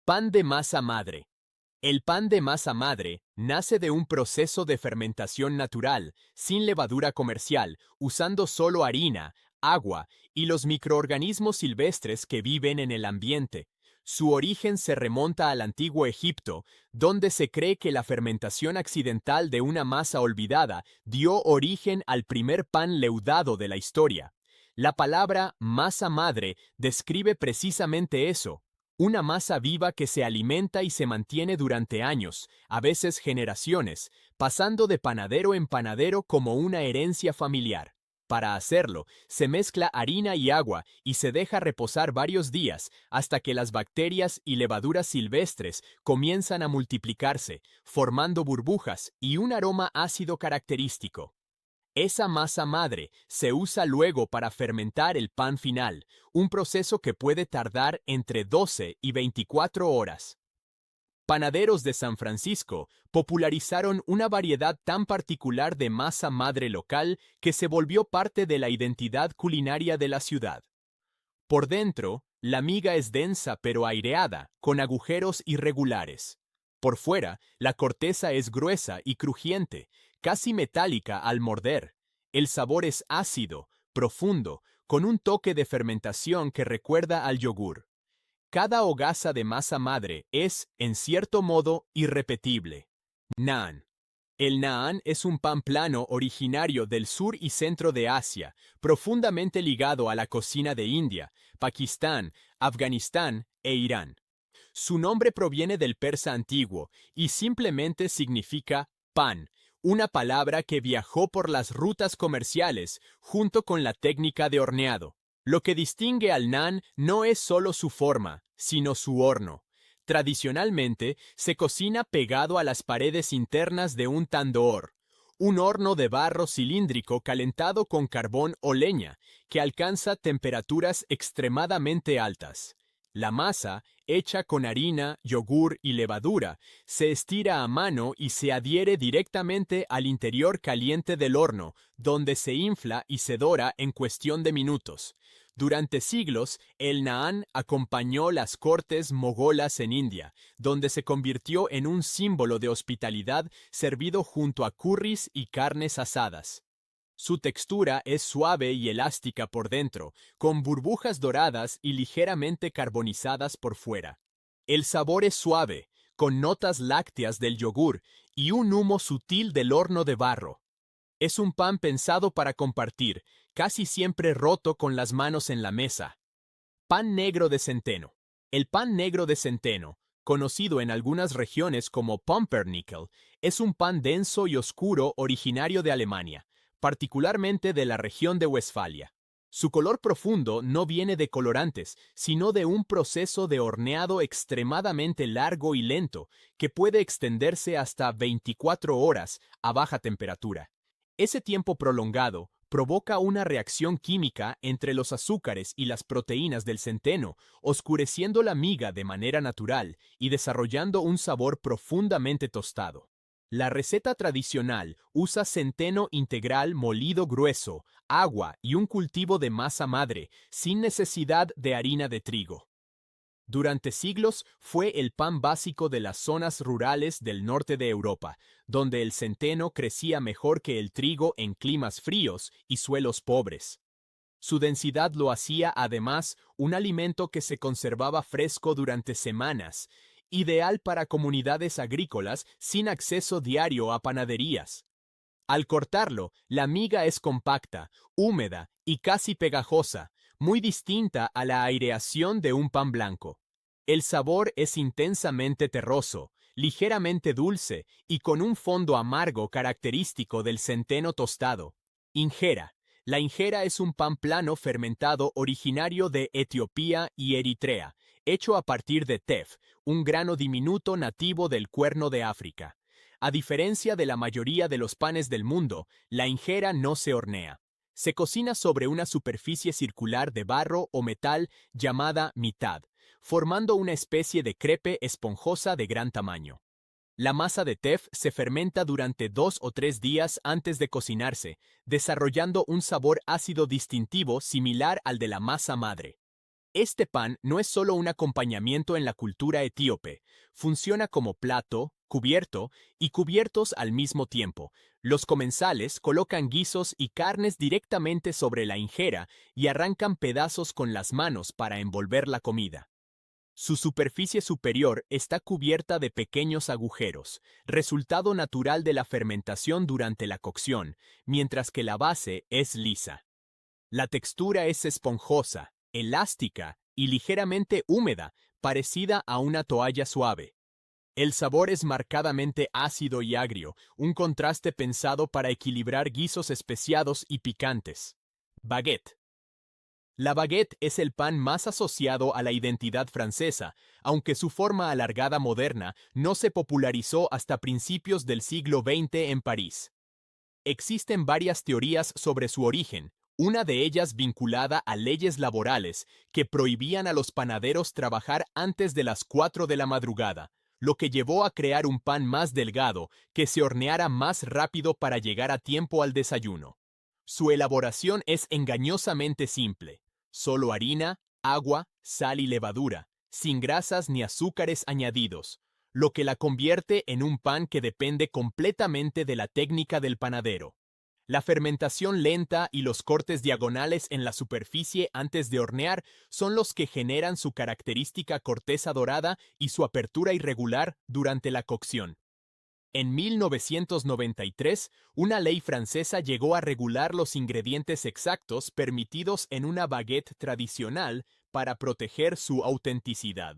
Pan de masa madre. El pan de masa madre nace de un proceso de fermentación natural, sin levadura comercial, usando solo harina, agua y los microorganismos silvestres que viven en el ambiente. Su origen se remonta al antiguo Egipto, donde se cree que la fermentación accidental de una masa olvidada dio origen al primer pan leudado de la historia. La palabra masa madre describe precisamente eso. Una masa viva que se alimenta y se mantiene durante años, a veces generaciones, pasando de panadero en panadero como una herencia familiar. Para hacerlo, se mezcla harina y agua y se deja reposar varios días hasta que las bacterias y levaduras silvestres comienzan a multiplicarse, formando burbujas y un aroma ácido característico. Esa masa madre se usa luego para fermentar el pan final, un proceso que puede tardar entre 12 y 24 horas. Panaderos de San Francisco popularizaron una variedad tan particular de masa madre local que se volvió parte de la identidad culinaria de la ciudad. Por dentro, la miga es densa pero aireada, con agujeros irregulares. Por fuera, la corteza es gruesa y crujiente, casi metálica al morder. El sabor es ácido, profundo, con un toque de fermentación que recuerda al yogur. Cada hogaza de masa madre es, en cierto modo, irrepetible. Naan. El naan es un pan plano originario del sur y centro de Asia, profundamente ligado a la cocina de India, Pakistán, Afganistán e Irán. Su nombre proviene del persa antiguo y simplemente significa pan, una palabra que viajó por las rutas comerciales junto con la técnica de horneado. Lo que distingue al naan no es solo su forma, sino su horno. Tradicionalmente, se cocina pegado a las paredes internas de un tandoor, un horno de barro cilíndrico calentado con carbón o leña, que alcanza temperaturas extremadamente altas. La masa, hecha con harina, yogur y levadura, se estira a mano y se adhiere directamente al interior caliente del horno, donde se infla y se dora en cuestión de minutos. Durante siglos, el naan acompañó las cortes mogolas en India, donde se convirtió en un símbolo de hospitalidad servido junto a curris y carnes asadas. Su textura es suave y elástica por dentro, con burbujas doradas y ligeramente carbonizadas por fuera. El sabor es suave, con notas lácteas del yogur y un humo sutil del horno de barro. Es un pan pensado para compartir, casi siempre roto con las manos en la mesa. Pan negro de centeno. El pan negro de centeno, conocido en algunas regiones como pumpernickel, es un pan denso y oscuro originario de Alemania, particularmente de la región de Westfalia. Su color profundo no viene de colorantes, sino de un proceso de horneado extremadamente largo y lento, que puede extenderse hasta 24 horas a baja temperatura. Ese tiempo prolongado provoca una reacción química entre los azúcares y las proteínas del centeno, oscureciendo la miga de manera natural y desarrollando un sabor profundamente tostado. La receta tradicional usa centeno integral molido grueso, agua y un cultivo de masa madre, sin necesidad de harina de trigo. Durante siglos fue el pan básico de las zonas rurales del norte de Europa, donde el centeno crecía mejor que el trigo en climas fríos y suelos pobres. Su densidad lo hacía además un alimento que se conservaba fresco durante semanas, ideal para comunidades agrícolas sin acceso diario a panaderías. Al cortarlo, la miga es compacta, húmeda y casi pegajosa, muy distinta a la aireación de un pan blanco. El sabor es intensamente terroso, ligeramente dulce y con un fondo amargo característico del centeno tostado. Injera. La injera es un pan plano fermentado originario de Etiopía y Eritrea, hecho a partir de tef, un grano diminuto nativo del Cuerno de África. A diferencia de la mayoría de los panes del mundo, la injera no se hornea. Se cocina sobre una superficie circular de barro o metal llamada mitad, formando una especie de crepe esponjosa de gran tamaño. La masa de tef se fermenta durante 2 o 3 días antes de cocinarse, desarrollando un sabor ácido distintivo similar al de la masa madre. Este pan no es solo un acompañamiento en la cultura etíope, funciona como plato, cubierto y cubiertos al mismo tiempo. Los comensales colocan guisos y carnes directamente sobre la injera y arrancan pedazos con las manos para envolver la comida. Su superficie superior está cubierta de pequeños agujeros, resultado natural de la fermentación durante la cocción, mientras que la base es lisa. La textura es esponjosa, elástica y ligeramente húmeda, parecida a una toalla suave. El sabor es marcadamente ácido y agrio, un contraste pensado para equilibrar guisos especiados y picantes. Baguette. La baguette es el pan más asociado a la identidad francesa, aunque su forma alargada moderna no se popularizó hasta principios del siglo XX en París. Existen varias teorías sobre su origen, una de ellas vinculada a leyes laborales que prohibían a los panaderos trabajar antes de las 4 de la madrugada, lo que llevó a crear un pan más delgado que se horneara más rápido para llegar a tiempo al desayuno. Su elaboración es engañosamente simple: solo harina, agua, sal y levadura, sin grasas ni azúcares añadidos, lo que la convierte en un pan que depende completamente de la técnica del panadero. La fermentación lenta y los cortes diagonales en la superficie antes de hornear son los que generan su característica corteza dorada y su apertura irregular durante la cocción. En 1993, una ley francesa llegó a regular los ingredientes exactos permitidos en una baguette tradicional para proteger su autenticidad.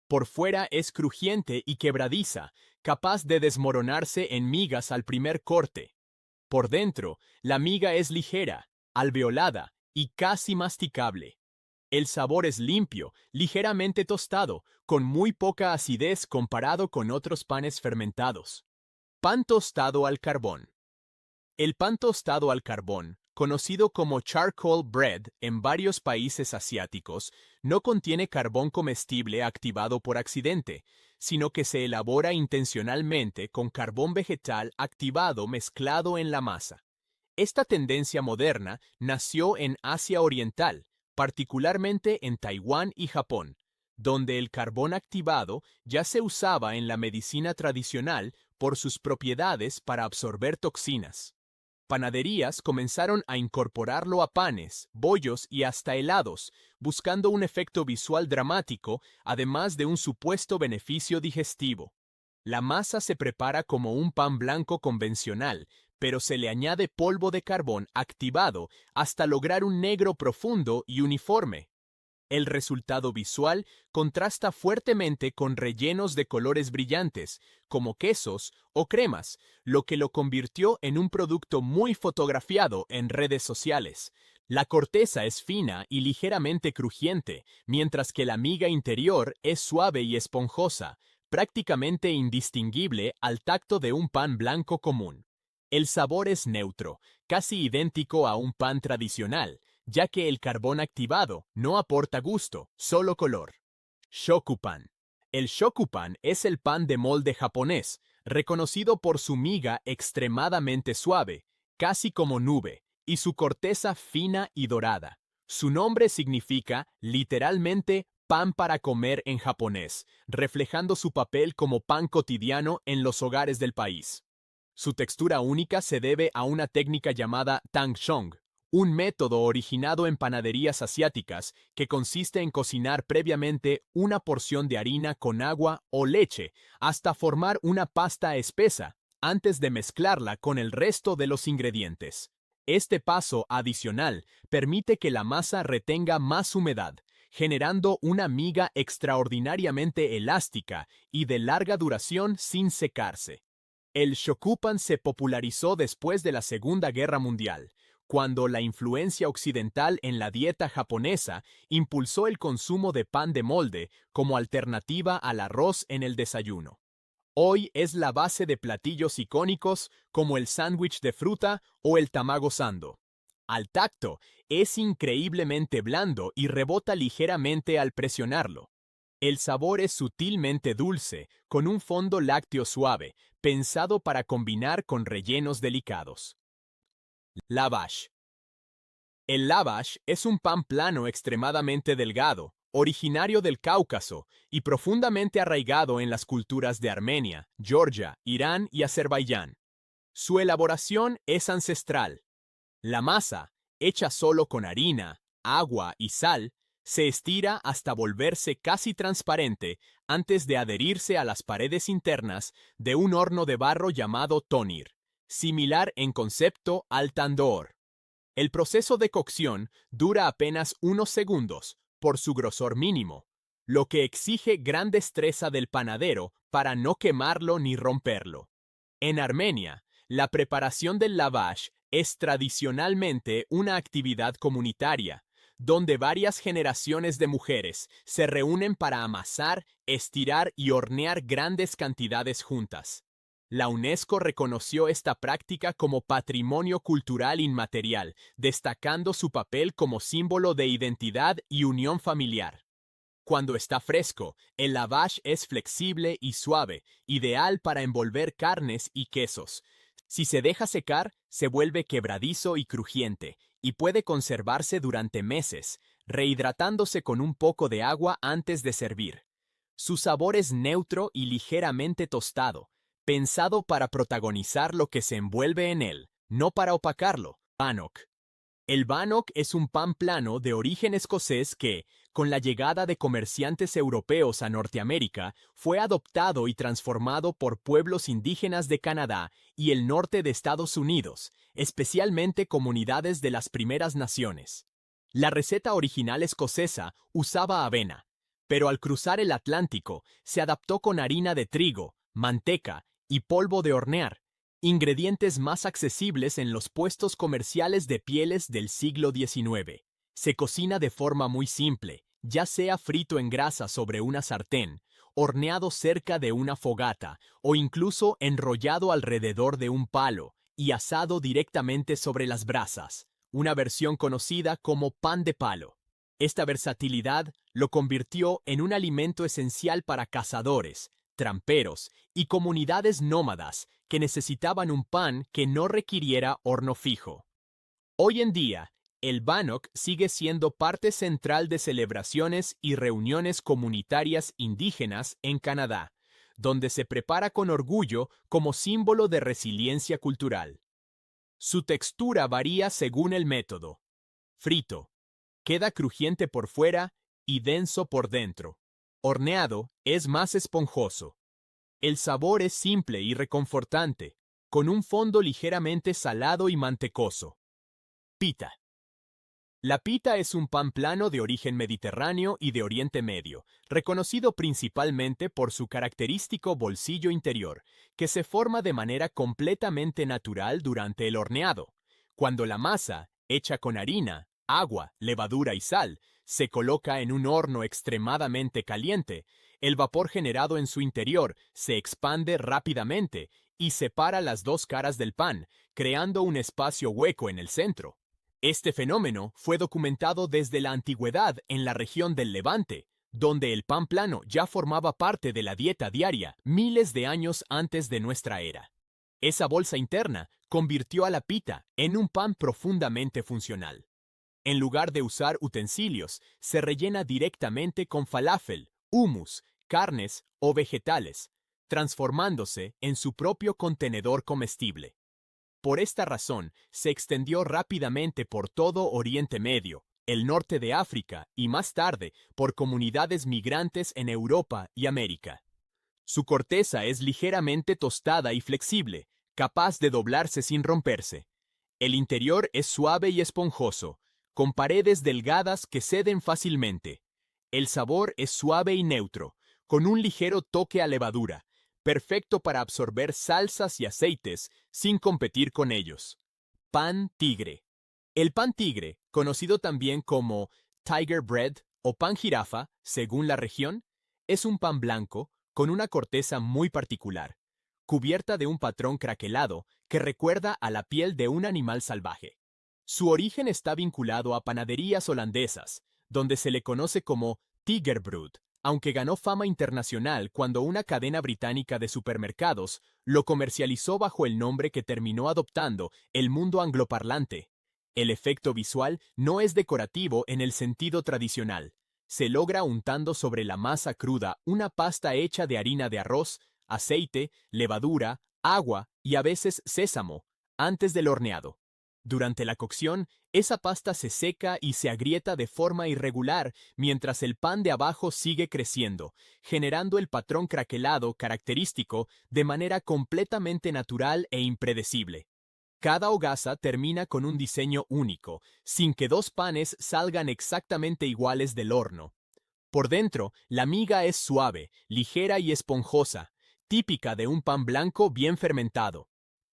Por fuera es crujiente y quebradiza, capaz de desmoronarse en migas al primer corte. Por dentro, la miga es ligera, alveolada y casi masticable. El sabor es limpio, ligeramente tostado, con muy poca acidez comparado con otros panes fermentados. Pan tostado al carbón. El pan tostado al carbón, conocido como charcoal bread en varios países asiáticos, no contiene carbón comestible activado por accidente, sino que se elabora intencionalmente con carbón vegetal activado mezclado en la masa. Esta tendencia moderna nació en Asia Oriental, particularmente en Taiwán y Japón, donde el carbón activado ya se usaba en la medicina tradicional por sus propiedades para absorber toxinas. Panaderías comenzaron a incorporarlo a panes, bollos y hasta helados, buscando un efecto visual dramático, además de un supuesto beneficio digestivo. La masa se prepara como un pan blanco convencional, pero se le añade polvo de carbón activado hasta lograr un negro profundo y uniforme. El resultado visual contrasta fuertemente con rellenos de colores brillantes, como quesos o cremas, lo que lo convirtió en un producto muy fotografiado en redes sociales. La corteza es fina y ligeramente crujiente, mientras que la miga interior es suave y esponjosa, prácticamente indistinguible al tacto de un pan blanco común. El sabor es neutro, casi idéntico a un pan tradicional, ya que el carbón activado no aporta gusto, solo color. Shokupan. El shokupan es el pan de molde japonés, reconocido por su miga extremadamente suave, casi como nube, y su corteza fina y dorada. Su nombre significa, literalmente, pan para comer en japonés, reflejando su papel como pan cotidiano en los hogares del país. Su textura única se debe a una técnica llamada tangshong, un método originado en panaderías asiáticas que consiste en cocinar previamente una porción de harina con agua o leche hasta formar una pasta espesa, antes de mezclarla con el resto de los ingredientes. Este paso adicional permite que la masa retenga más humedad, generando una miga extraordinariamente elástica y de larga duración sin secarse. El shokupan se popularizó después de la Segunda Guerra Mundial, cuando la influencia occidental en la dieta japonesa impulsó el consumo de pan de molde como alternativa al arroz en el desayuno. Hoy es la base de platillos icónicos como el sándwich de fruta o el tamago sando. Al tacto, es increíblemente blando y rebota ligeramente al presionarlo. El sabor es sutilmente dulce, con un fondo lácteo suave, pensado para combinar con rellenos delicados. Lavash. El lavash es un pan plano extremadamente delgado, originario del Cáucaso y profundamente arraigado en las culturas de Armenia, Georgia, Irán y Azerbaiyán. Su elaboración es ancestral. La masa, hecha solo con harina, agua y sal, se estira hasta volverse casi transparente antes de adherirse a las paredes internas de un horno de barro llamado tonir, similar en concepto al tandoor. El proceso de cocción dura apenas unos segundos, por su grosor mínimo, lo que exige gran destreza del panadero para no quemarlo ni romperlo. En Armenia, la preparación del lavash es tradicionalmente una actividad comunitaria, donde varias generaciones de mujeres se reúnen para amasar, estirar y hornear grandes cantidades juntas. La UNESCO reconoció esta práctica como patrimonio cultural inmaterial, destacando su papel como símbolo de identidad y unión familiar. Cuando está fresco, el lavash es flexible y suave, ideal para envolver carnes y quesos. Si se deja secar, se vuelve quebradizo y crujiente, y puede conservarse durante meses, rehidratándose con un poco de agua antes de servir. Su sabor es neutro y ligeramente tostado, pensado para protagonizar lo que se envuelve en él, no para opacarlo. Bannock. El bannock es un pan plano de origen escocés que, con la llegada de comerciantes europeos a Norteamérica, fue adoptado y transformado por pueblos indígenas de Canadá y el norte de Estados Unidos, especialmente comunidades de las primeras naciones. La receta original escocesa usaba avena, pero al cruzar el Atlántico se adaptó con harina de trigo, manteca y polvo de hornear, ingredientes más accesibles en los puestos comerciales de pieles del siglo XIX. Se cocina de forma muy simple, ya sea frito en grasa sobre una sartén, horneado cerca de una fogata o incluso enrollado alrededor de un palo y asado directamente sobre las brasas, una versión conocida como pan de palo. Esta versatilidad lo convirtió en un alimento esencial para cazadores, tramperos y comunidades nómadas que necesitaban un pan que no requiriera horno fijo. Hoy en día, el bannock sigue siendo parte central de celebraciones y reuniones comunitarias indígenas en Canadá, donde se prepara con orgullo como símbolo de resiliencia cultural. Su textura varía según el método. Frito. Queda crujiente por fuera y denso por dentro. Horneado es más esponjoso. El sabor es simple y reconfortante, con un fondo ligeramente salado y mantecoso. Pita. La pita es un pan plano de origen mediterráneo y de Oriente Medio, reconocido principalmente por su característico bolsillo interior, que se forma de manera completamente natural durante el horneado, cuando la masa, hecha con harina, agua, levadura y sal, se coloca en un horno extremadamente caliente. El vapor generado en su interior se expande rápidamente y separa las dos caras del pan, creando un espacio hueco en el centro. Este fenómeno fue documentado desde la antigüedad en la región del Levante, donde el pan plano ya formaba parte de la dieta diaria miles de años antes de nuestra era. Esa bolsa interna convirtió a la pita en un pan profundamente funcional. En lugar de usar utensilios, se rellena directamente con falafel, hummus, carnes o vegetales, transformándose en su propio contenedor comestible. Por esta razón, se extendió rápidamente por todo Oriente Medio, el norte de África y más tarde por comunidades migrantes en Europa y América. Su corteza es ligeramente tostada y flexible, capaz de doblarse sin romperse. El interior es suave y esponjoso, con paredes delgadas que ceden fácilmente. El sabor es suave y neutro, con un ligero toque a levadura, perfecto para absorber salsas y aceites sin competir con ellos. Pan tigre. El pan tigre, conocido también como tiger bread o pan jirafa, según la región, es un pan blanco con una corteza muy particular, cubierta de un patrón craquelado que recuerda a la piel de un animal salvaje. Su origen está vinculado a panaderías holandesas, donde se le conoce como tigerbrood, aunque ganó fama internacional cuando una cadena británica de supermercados lo comercializó bajo el nombre que terminó adoptando el mundo angloparlante, El efecto visual no es decorativo en el sentido tradicional. Se logra untando sobre la masa cruda una pasta hecha de harina de arroz, aceite, levadura, agua y a veces sésamo, antes del horneado. Durante la cocción, esa pasta se seca y se agrieta de forma irregular mientras el pan de abajo sigue creciendo, generando el patrón craquelado característico de manera completamente natural e impredecible. Cada hogaza termina con un diseño único, sin que dos panes salgan exactamente iguales del horno. Por dentro, la miga es suave, ligera y esponjosa, típica de un pan blanco bien fermentado.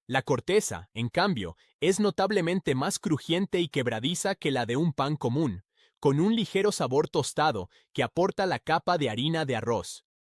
La corteza, en cambio, es notablemente más crujiente y quebradiza que la de un pan común, con un ligero sabor tostado que aporta la capa de harina de arroz.